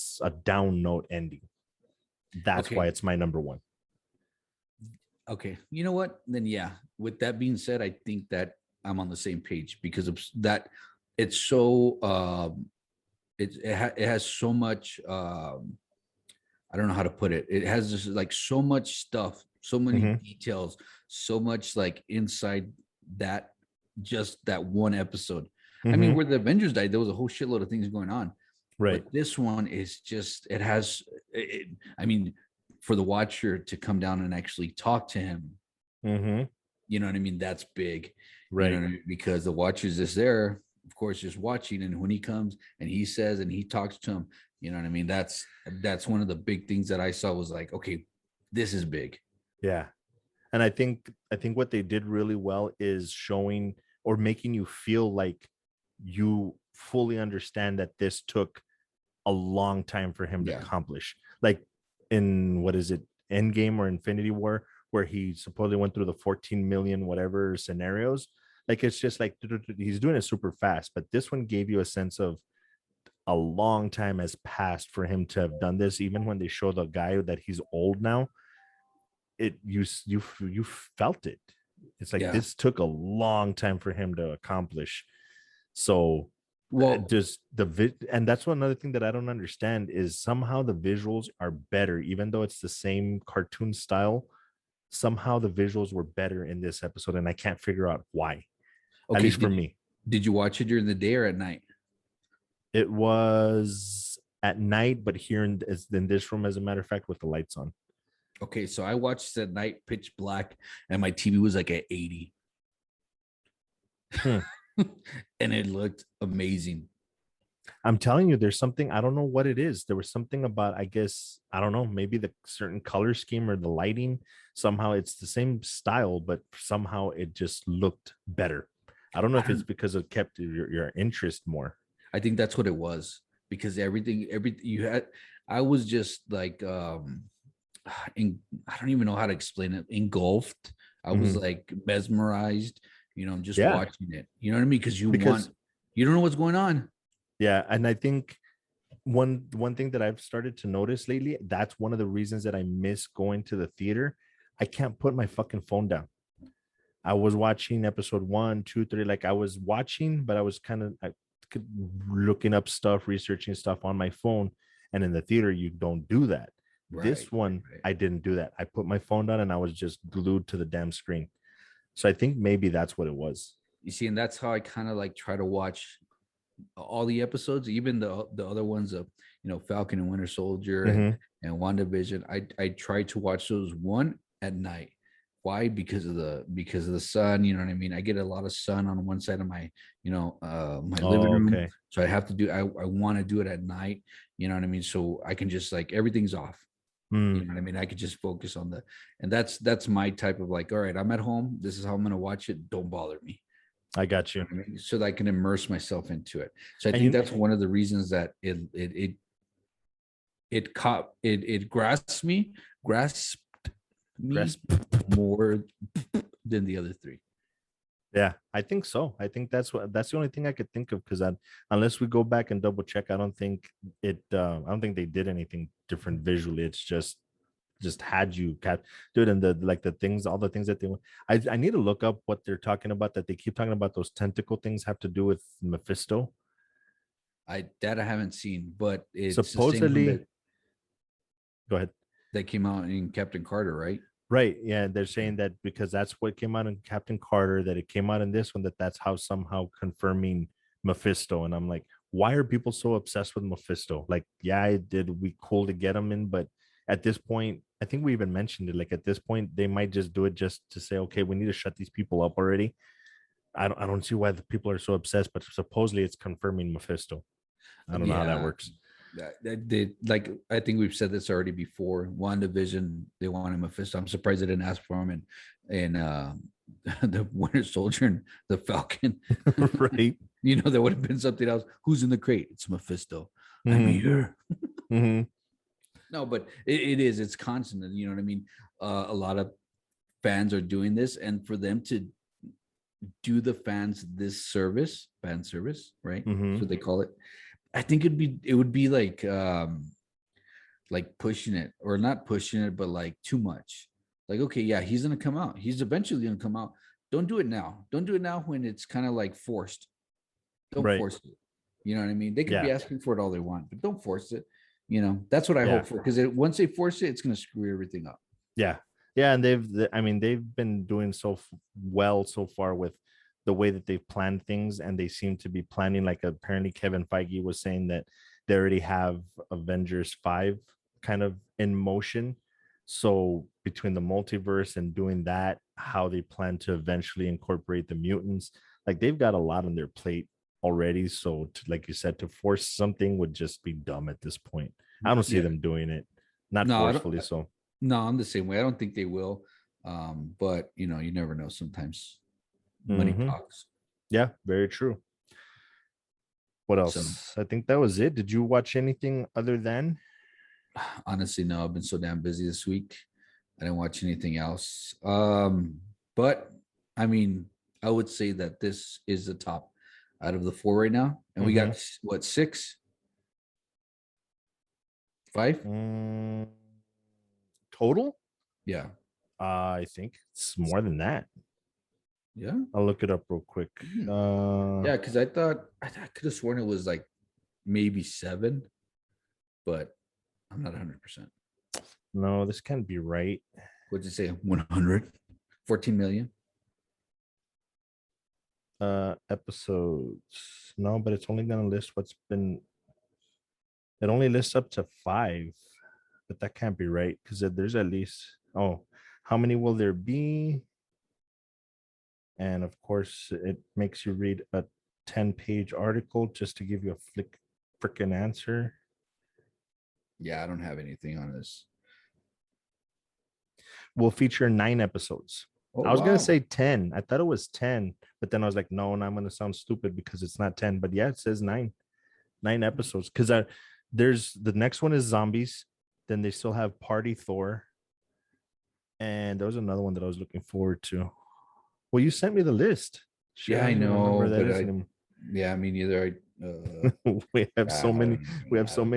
[SPEAKER 1] down note ending. That's why
[SPEAKER 2] Okay,
[SPEAKER 1] it's my number 1.
[SPEAKER 2] okay. You know what? Then yeah. With that being said, I think that I'm on the same page because of that. It's so it has so much I don't know how to put it. It has just like so much stuff, so many
[SPEAKER 1] Mm-hmm.
[SPEAKER 2] details, so much like inside that just that one episode. I mean,
[SPEAKER 1] Mm-hmm.
[SPEAKER 2] where the Avengers died, there was a whole shitload of things going on.
[SPEAKER 1] Right.
[SPEAKER 2] But this one is just it has I mean, for the watcher to come down and actually talk to him,
[SPEAKER 1] Mm-hmm.
[SPEAKER 2] you know what I mean? That's big. You know
[SPEAKER 1] Right.
[SPEAKER 2] what I mean? Because the watcher's just there, of course, just watching. And when he comes and he says and he talks to him, you know what I mean? That's one of the big things that I saw was like, okay, this is big.
[SPEAKER 1] Yeah. And I think what they did really well is showing or making you feel like you fully understand that this took a long time for him to
[SPEAKER 2] Yeah.
[SPEAKER 1] accomplish. Like, in what is it, Endgame or Infinity War, where he supposedly went through the 14 million whatever scenarios. Like, it's just like he's doing it super fast, but this one gave you a sense of a long time has passed for him to have done this. Even when they show the guy that he's old now, you felt it. It's like
[SPEAKER 2] Yeah.
[SPEAKER 1] this took a long time for him to accomplish. So
[SPEAKER 2] Well,
[SPEAKER 1] just and that's one another thing that I don't understand is somehow the visuals are better, even though it's the same cartoon style. Somehow the visuals were better in this episode, and I can't figure out why. At
[SPEAKER 2] okay.
[SPEAKER 1] least for me,
[SPEAKER 2] Did you watch it during the day or at night?
[SPEAKER 1] it was at night, but here in this room, as a matter of fact, with the lights on.
[SPEAKER 2] Okay, so I watched it at night, pitch black, and my TV was like at 80.
[SPEAKER 1] Hmm.
[SPEAKER 2] And it looked amazing.
[SPEAKER 1] I'm telling you, there's something, I don't know what it is. There was something about, I guess, I don't know, maybe the certain color scheme or the lighting. Somehow it's the same style, but somehow it just looked better. I don't know if it's because it kept your interest more.
[SPEAKER 2] I think that's what it was, because everything you had, I was just like I don't even know how to explain it, engulfed. I was like mesmerized, just
[SPEAKER 1] Yeah,
[SPEAKER 2] watching it. You know what I mean? Because
[SPEAKER 1] because
[SPEAKER 2] you don't know what's going on.
[SPEAKER 1] yeah, and I think one thing that I've started to notice lately, that's one of the reasons that I miss going to the theater. I can't put my fucking phone down. I was watching episode 1, 2, 3. Like I was watching, but I was kind of looking up stuff, researching stuff on my phone. And in the theater, you don't do that.
[SPEAKER 2] Right,
[SPEAKER 1] This one,
[SPEAKER 2] right.
[SPEAKER 1] I didn't do that. I put my phone down and I was just glued to the damn screen. So I think maybe that's what it was.
[SPEAKER 2] You see, and that's how I kind of like try to watch all the episodes, even the other ones of Falcon and Winter Soldier
[SPEAKER 1] Mm-hmm.
[SPEAKER 2] and WandaVision. I try to watch those one at night. Why? Because of the sun. You know what I mean? I get a lot of sun on one side of my my living
[SPEAKER 1] Oh,
[SPEAKER 2] room,
[SPEAKER 1] okay.
[SPEAKER 2] so I have to do. I want to do it at night. You know what I mean? So I can just like everything's off. You
[SPEAKER 1] Mm,
[SPEAKER 2] know what I mean? I could just focus on and that's my type of like, all right, I'm at home. This is how I'm gonna watch it. Don't bother me.
[SPEAKER 1] I got you.
[SPEAKER 2] I mean, so that I can immerse myself into it. So I
[SPEAKER 1] And
[SPEAKER 2] think
[SPEAKER 1] you
[SPEAKER 2] that's one of the reasons that it grasped me
[SPEAKER 1] grasp.
[SPEAKER 2] more than the other three.
[SPEAKER 1] Yeah, I think so. I think that's the only thing I could think of because unless we go back and double check, I don't think it. I don't think they did anything different visually. It's just had you cat dude, and the like the things, all the things that they. I need to look up what they're talking about. That they keep talking about those tentacle things have to do with Mephisto.
[SPEAKER 2] I haven't seen, but it's the same one
[SPEAKER 1] Supposedly, go ahead.
[SPEAKER 2] that came out in Captain Carter, right?
[SPEAKER 1] Right. Yeah. They're
[SPEAKER 2] Yeah.
[SPEAKER 1] saying that because that's what came out in Captain Carter, that it came out in this one, that's how somehow confirming Mephisto. And I'm like, why are people so obsessed with Mephisto? Like, yeah, I did we cool to get him in, but at this point, I think we even mentioned it. Like at this point, they might just do it just to say, okay, we need to shut these people up already. I don't see why the people are so obsessed, but supposedly it's confirming Mephisto. I don't know how that
[SPEAKER 2] Yeah.
[SPEAKER 1] works.
[SPEAKER 2] Like I think we've said this already before. WandaVision, they wanted Mephisto. I'm surprised they didn't ask for him and the Winter Soldier and the Falcon.
[SPEAKER 1] Right.
[SPEAKER 2] There would have been something else. Who's in the crate? It's Mephisto. I'm
[SPEAKER 1] Mm-hmm.
[SPEAKER 2] here.
[SPEAKER 1] Mm-hmm.
[SPEAKER 2] No, but it is. It's constant. You know what I mean? A lot of fans are doing this, and for them to do the fans this fan service, right? That's
[SPEAKER 1] Mm-hmm.
[SPEAKER 2] what they call it. I think it would be like pushing it, or not pushing it, but like too much. Like, okay, yeah, he's gonna come out. He's eventually gonna come out. Don't do it now. Don't do it now when it's kind of like forced. Don't
[SPEAKER 1] Right.
[SPEAKER 2] force it. You know what I mean? They could be
[SPEAKER 1] Yeah.
[SPEAKER 2] asking for it all they want, but don't force it. That's what I
[SPEAKER 1] Yeah.
[SPEAKER 2] hope for, because once they force it, it's gonna screw everything up.
[SPEAKER 1] Yeah. Yeah. And I mean, they've been doing well so far with the way that they've planned things. And they seem to be planning, like apparently Kevin Feige was saying that they already have Avengers 5 kind of in motion. So between the multiverse and doing that, how they plan to eventually incorporate the mutants, like they've got a lot on their plate already. So like you said, to force something would just be dumb at this point. I don't see
[SPEAKER 2] Yeah.
[SPEAKER 1] them doing it, not
[SPEAKER 2] No, I don't.
[SPEAKER 1] forcefully. So
[SPEAKER 2] No, I'm the same way. I don't think they will. But you never know. Sometimes money
[SPEAKER 1] mhm.
[SPEAKER 2] talks.
[SPEAKER 1] Yeah, very true. What
[SPEAKER 2] So
[SPEAKER 1] else? I think that was it. Did you watch anything other than?
[SPEAKER 2] honestly, no, I've been so damn busy this week. I didn't watch anything else. But I mean, I would say that this is the top out of the four right now. And we
[SPEAKER 1] Mm-hmm.
[SPEAKER 2] got what, six, five?
[SPEAKER 1] Total?
[SPEAKER 2] Yeah.
[SPEAKER 1] I think it's more than that.
[SPEAKER 2] Yeah.
[SPEAKER 1] I'll look it up real quick.
[SPEAKER 2] Hmm.
[SPEAKER 1] Uh,
[SPEAKER 2] Yeah, because I could have sworn it was like maybe seven, but I'm not 100%.
[SPEAKER 1] no, this can't be right.
[SPEAKER 2] What'd you say? 100? 14 million?
[SPEAKER 1] Episodes. No, but it's only gonna list what's been. It only lists up to 5, but that can't be right because there's at least. Oh, how many will there be? And of course, it makes you read a 10-page article just to give you a freaking answer.
[SPEAKER 2] Yeah, I don't have anything on this.
[SPEAKER 1] Will feature 9 episodes.
[SPEAKER 2] Oh
[SPEAKER 1] I was gonna
[SPEAKER 2] wow.
[SPEAKER 1] say 10. I thought it was 10, but then I was like, no, and I'm gonna sound stupid because it's not 10. But yeah, it says 9 episodes. Because there's the next one is zombies. Then they still have Party Thor, and there was another one that I was looking forward to. Well, you sent me the list. Shit,
[SPEAKER 2] Yeah,
[SPEAKER 1] I
[SPEAKER 2] I
[SPEAKER 1] don't even remember
[SPEAKER 2] know,
[SPEAKER 1] who that
[SPEAKER 2] but
[SPEAKER 1] is anymore.
[SPEAKER 2] yeah, me neither.
[SPEAKER 1] We have
[SPEAKER 2] I
[SPEAKER 1] so many.
[SPEAKER 2] don't
[SPEAKER 1] We have
[SPEAKER 2] I don't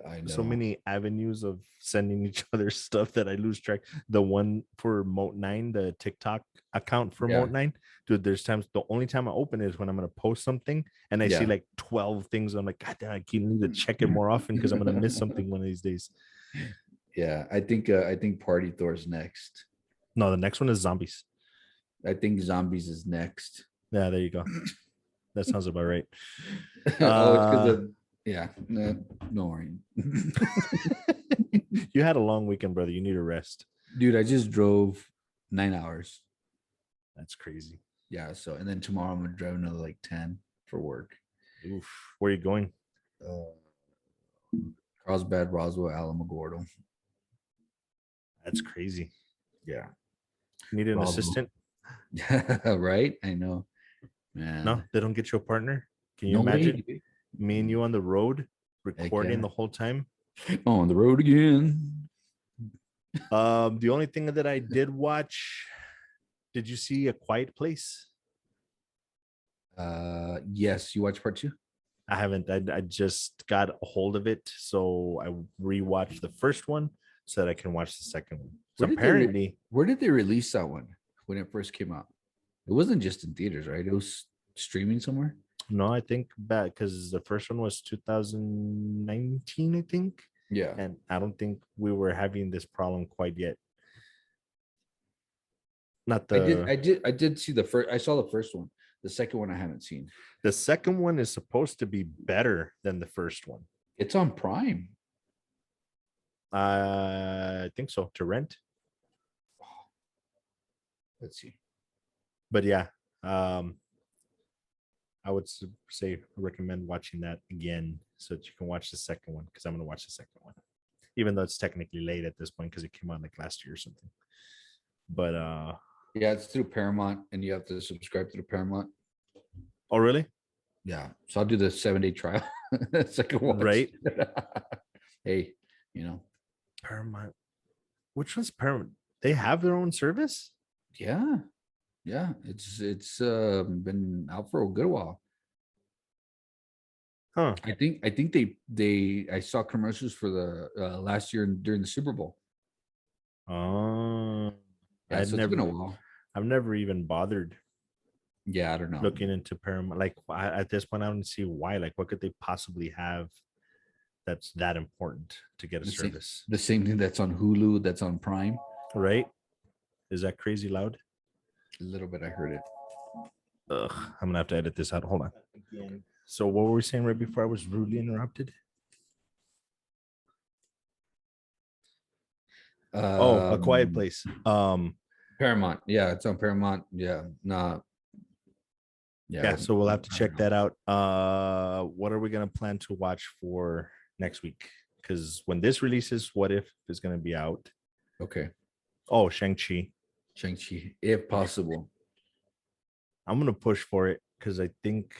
[SPEAKER 2] I
[SPEAKER 1] so
[SPEAKER 2] know.
[SPEAKER 1] many avenues of sending each other stuff that I lose track. The one for MOAT9, the TikTok account for
[SPEAKER 2] Yeah,
[SPEAKER 1] MOAT9, dude. There's times the only time I open it is when I'm gonna post something and I see
[SPEAKER 2] yeah.
[SPEAKER 1] like 12 things. I'm like, God damn, I need to check it more often because I'm gonna miss something one of these days.
[SPEAKER 2] Yeah, I think Party Thor's next.
[SPEAKER 1] No, the next one is zombies.
[SPEAKER 2] I think Zombies is next.
[SPEAKER 1] Yeah, there you go. That sounds about right.
[SPEAKER 2] Oh, it's because of yeah. No, no worry.
[SPEAKER 1] You had a long weekend, brother. You need a rest.
[SPEAKER 2] Dude, I just drove 9 hours.
[SPEAKER 1] That's crazy.
[SPEAKER 2] Yeah, so and then tomorrow I'm gonna drive another like 10 for work.
[SPEAKER 1] Oof. Where are you going?
[SPEAKER 2] Uh, Carlsbad, Roswell, Alamogordo.
[SPEAKER 1] That's crazy.
[SPEAKER 2] Yeah,
[SPEAKER 1] You need an
[SPEAKER 2] Roswell.
[SPEAKER 1] assistant?
[SPEAKER 2] Right? I know,
[SPEAKER 1] No,
[SPEAKER 2] man.
[SPEAKER 1] they don't get you a partner. Can you
[SPEAKER 2] No way,
[SPEAKER 1] imagine
[SPEAKER 2] dude.
[SPEAKER 1] me and you on the road
[SPEAKER 2] Heck
[SPEAKER 1] recording
[SPEAKER 2] yeah.
[SPEAKER 1] the whole time?
[SPEAKER 2] On the road again.
[SPEAKER 1] The only thing that I did watch, did you see A Quiet Place?
[SPEAKER 2] Yes, you watch part two?
[SPEAKER 1] I haven't. I just got a hold of it, so I rewatched the first one so that I can watch the second one. So apparently,
[SPEAKER 2] Where did they release that one when it first came out? It wasn't just in theaters, right? It was streaming somewhere.
[SPEAKER 1] no, I think back because the first one was 2019, I think,
[SPEAKER 2] Yeah.
[SPEAKER 1] and I don't think we were having this problem quite yet. Not the
[SPEAKER 2] I did see the first. I saw the first one. The second one I haven't seen.
[SPEAKER 1] the second one is supposed to be better than the first one.
[SPEAKER 2] It's on Prime.
[SPEAKER 1] I think so, to rent.
[SPEAKER 2] Let's see.
[SPEAKER 1] But yeah, I would say recommend watching that again so that you can watch the second one because I'm going to watch the second one, even though it's technically late at this point because it came out like last year or something. But
[SPEAKER 2] Yeah, it's through Paramount, and you have to subscribe through Paramount.
[SPEAKER 1] oh really?
[SPEAKER 2] Yeah, so I'll do the 7-day trial. Second watch.
[SPEAKER 1] Right.
[SPEAKER 2] Hey, you know.
[SPEAKER 1] Paramount. Which one's Paramount? They have their own service?
[SPEAKER 2] Yeah, yeah. It's been out for a good while.
[SPEAKER 1] Huh.
[SPEAKER 2] I think they I saw commercials for the last year during the Super Bowl.
[SPEAKER 1] Oh,
[SPEAKER 2] Yeah, so it's been a while.
[SPEAKER 1] I've never even bothered
[SPEAKER 2] Yeah, I don't know.
[SPEAKER 1] looking into Paramount. Like at this point, I don't see why. Like, what could they possibly have that's that important to get a service?
[SPEAKER 2] The same thing that's on Hulu, that's on Prime.
[SPEAKER 1] Right? Is that crazy loud?
[SPEAKER 2] A little bit, I heard it.
[SPEAKER 1] Ugh, I'm gonna have to edit this out. Hold on. Again. So what were we saying right before I was rudely interrupted? A Quiet Place.
[SPEAKER 2] Paramount. Yeah, it's on Paramount. Yeah, nah.
[SPEAKER 1] Yeah, so we'll have to check that out. What are we gonna plan to watch for next week? Because when this releases, What If is gonna be out.
[SPEAKER 2] Okay.
[SPEAKER 1] Oh, Shang-Chi,
[SPEAKER 2] if possible.
[SPEAKER 1] I'm gonna push for it because I think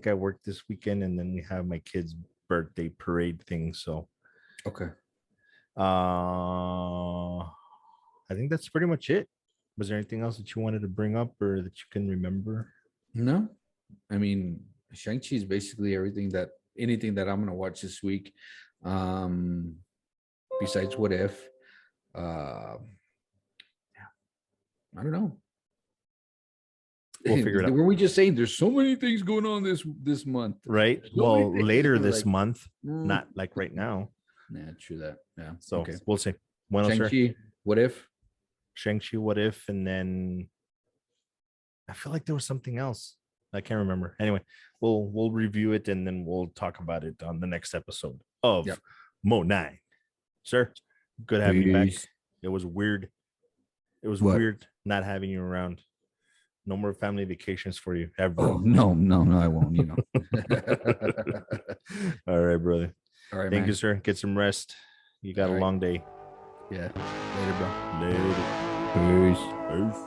[SPEAKER 1] I work this weekend and then we have my kid's birthday parade thing. So
[SPEAKER 2] okay.
[SPEAKER 1] I think that's pretty much it. Was there anything else that you wanted to bring up or that you can remember?
[SPEAKER 2] No, I mean Shang-Chi is basically anything that I'm gonna watch this week. Besides What If. I don't know.
[SPEAKER 1] We'll figure it out.
[SPEAKER 2] Were we just saying there's so many things going on this month?
[SPEAKER 1] Right. Well, later this month, not like right now.
[SPEAKER 2] Yeah, true that. Yeah.
[SPEAKER 1] So okay. We'll see.
[SPEAKER 2] Shang-Chi, What If?
[SPEAKER 1] Shang-Chi, What If, and then I feel like there was something else. I can't remember. Anyway, we'll review it and then we'll talk about it on the next episode of MOAT9. Sir, good having you back. It was weird. It was weird not having you around. No more family vacations for you ever.
[SPEAKER 2] Oh, no, I won't, you know.
[SPEAKER 1] All right, brother.
[SPEAKER 2] All right,
[SPEAKER 1] Thank you, sir. Get some rest. You got a long day.
[SPEAKER 2] Yeah. Later, bro.
[SPEAKER 1] Later.
[SPEAKER 2] Peace.
[SPEAKER 1] Peace.